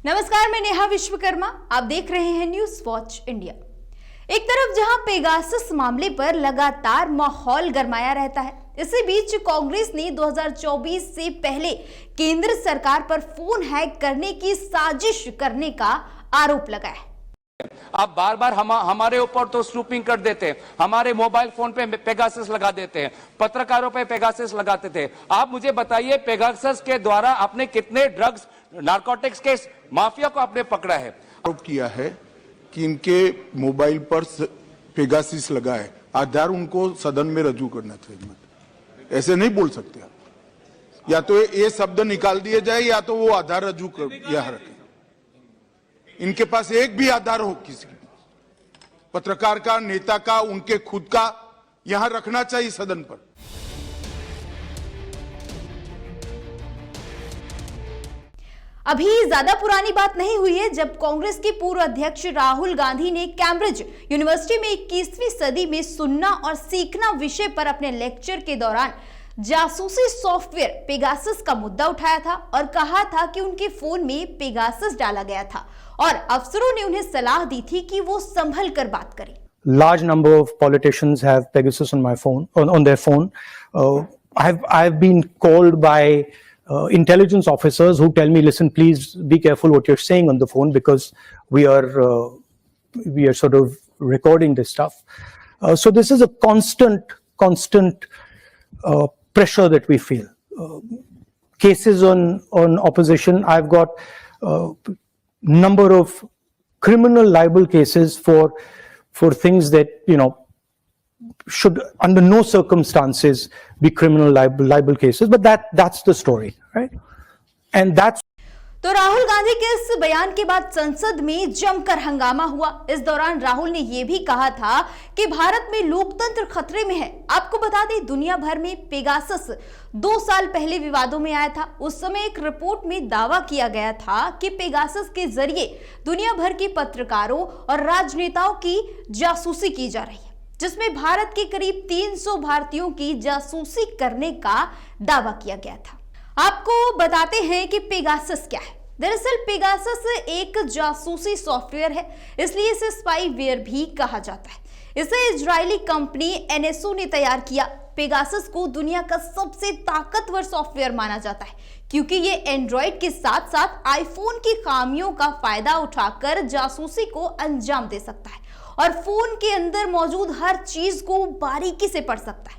नमस्कार, मैं नेहा विश्वकर्मा। आप देख रहे हैं न्यूज वॉच इंडिया। एक तरफ जहां पेगासस मामले पर लगातार माहौल गरमाया रहता है, इसी बीच कांग्रेस ने 2024 से पहले केंद्र सरकार पर फोन हैक करने की साजिश करने का आरोप लगाया है। आप बार बार हमारे ऊपर तो स्नूपिंग कर देते हैं, हमारे मोबाइल फोन पे पेगासस लगा देते हैं, पत्रकारों पे पेगासस लगाते थे। आप मुझे बताइए, पेगासस के द्वारा आपने कितने ड्रग्स नारकोटिक्स के माफिया को आपने पकड़ा है? आरोप किया है कि इनके मोबाइल पर पेगासस लगा है। आधार उनको सदन में रजू करना चाहिए। ऐसे नहीं बोल सकते आप। या तो ये शब्द निकाल दिए जाए या तो वो आधार रजू कर यहां रखें। इनके पास एक भी आधार हो किसी पत्रकार का, नेता का, उनके खुद का, यहां रखना चाहिए सदन पर। अभी ज्यादा पुरानी बात नहीं हुई है जब कांग्रेस के पूर्व अध्यक्ष राहुल गांधी ने कैम्ब्रिज यूनिवर्सिटी में 21वीं सदी में सुनना और सीखना विषय पर अपने लेक्चर के दौरान जासूसी सॉफ्टवेयर पेगासस का मुद्दा उठाया था और कहा था कि उनके फोन में पेगासस डाला गया था और अफसरों ने उन्हें सलाह दी थी कि वो संभल कर बात करें। Large number of politicians have Pegasus on my phone, on their phone. I've been called by intelligence officers who tell me, listen, please be careful what you're saying on the phone because we are sort of recording this stuff. So this is a constant pressure that we feel. Cases on opposition. I've got number of criminal libel cases for things that, should under no circumstances be criminal libel cases, but that's the story, right? And that's तो राहुल गांधी के इस बयान के बाद संसद में जमकर हंगामा हुआ। इस दौरान राहुल ने यह भी कहा था कि भारत में लोकतंत्र खतरे में है। आपको बता दें, दुनिया भर में पेगासस 2 साल पहले विवादों में आया था। उस समय एक रिपोर्ट में दावा किया गया था कि पेगासस के जरिए दुनिया भर के पत्रकारों और राजनेताओं की जासूसी की जा रही है, जिसमें भारत के करीब 300 भारतीयों की जासूसी करने का दावा किया गया था। आपको बताते हैं कि पेगासस क्या है। दरअसल पेगासस एक जासूसी सॉफ्टवेयर है, इसलिए इसे स्पाईवेयर भी कहा जाता है। इसे इजरायली कंपनी NSO ने तैयार किया। पेगासस को दुनिया का सबसे ताकतवर सॉफ्टवेयर माना जाता है क्योंकि ये एंड्रॉइड के साथ साथ आईफोन की खामियों का फायदा उठाकर जासूसी को अंजाम दे सकता है और फोन के अंदर मौजूद हर चीज को बारीकी से पढ़ सकता है।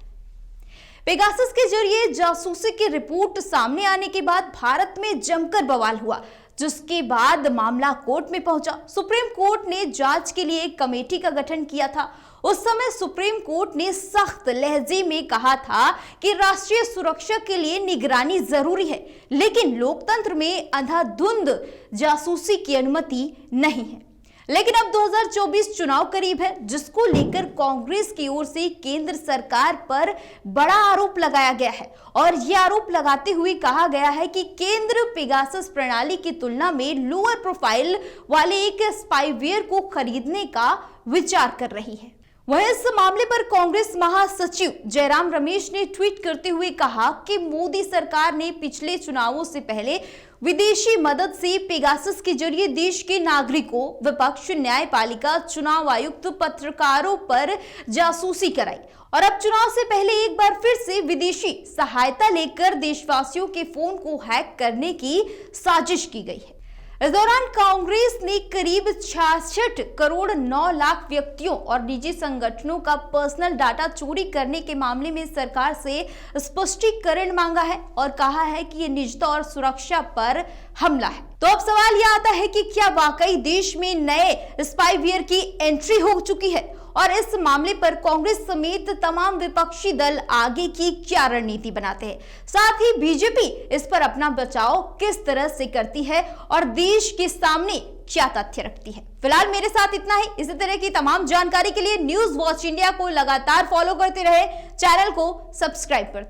पेगासस के जरिए जासूसी की रिपोर्ट सामने आने के बाद भारत में जमकर बवाल हुआ, जिसके बाद मामला कोर्ट में पहुंचा। सुप्रीम कोर्ट ने जांच के लिए एक कमेटी का गठन किया था। उस समय सुप्रीम कोर्ट ने सख्त लहजे में कहा था कि राष्ट्रीय सुरक्षा के लिए निगरानी जरूरी है, लेकिन लोकतंत्र में अंधाधुंध जासूसी की अनुमति नहीं है। लेकिन अब 2024 चुनाव करीब है, जिसको लेकर कांग्रेस की ओर से केंद्र सरकार पर बड़ा आरोप लगाया गया है और यह आरोप लगाते हुए कहा गया है कि केंद्र पेगासस प्रणाली की तुलना में लोअर प्रोफाइल वाले एक स्पाईवेयर को खरीदने का विचार कर रही है। वहीं इस मामले पर कांग्रेस महासचिव जयराम रमेश ने ट्वीट करते हुए कहा कि मोदी सरकार ने पिछले चुनावों से पहले विदेशी मदद से पेगासस के जरिए देश के नागरिकों, विपक्ष, न्यायपालिका, चुनाव आयुक्त, पत्रकारों पर जासूसी कराई और अब चुनाव से पहले एक बार फिर से विदेशी सहायता लेकर देशवासियों के फोन को हैक करने की साजिश की गई है। इस दौरान कांग्रेस ने करीब 66 करोड़ 9 लाख व्यक्तियों और निजी संगठनों का पर्सनल डाटा चोरी करने के मामले में सरकार से स्पष्टीकरण मांगा है और कहा है कि यह निजता और सुरक्षा पर हमला है। तो अब सवाल यह आता है कि क्या वाकई देश में नए स्पाईवेयर की एंट्री हो चुकी है और इस मामले पर कांग्रेस समेत तमाम विपक्षी दल आगे की क्या रणनीति बनाते हैं, साथ ही बीजेपी इस पर अपना बचाव किस तरह से करती है और देश के सामने क्या तथ्य रखती है। फिलहाल मेरे साथ इतना ही। इसी तरह की तमाम जानकारी के लिए न्यूज वॉच इंडिया को लगातार फॉलो करते रहे, चैनल को सब्सक्राइब करते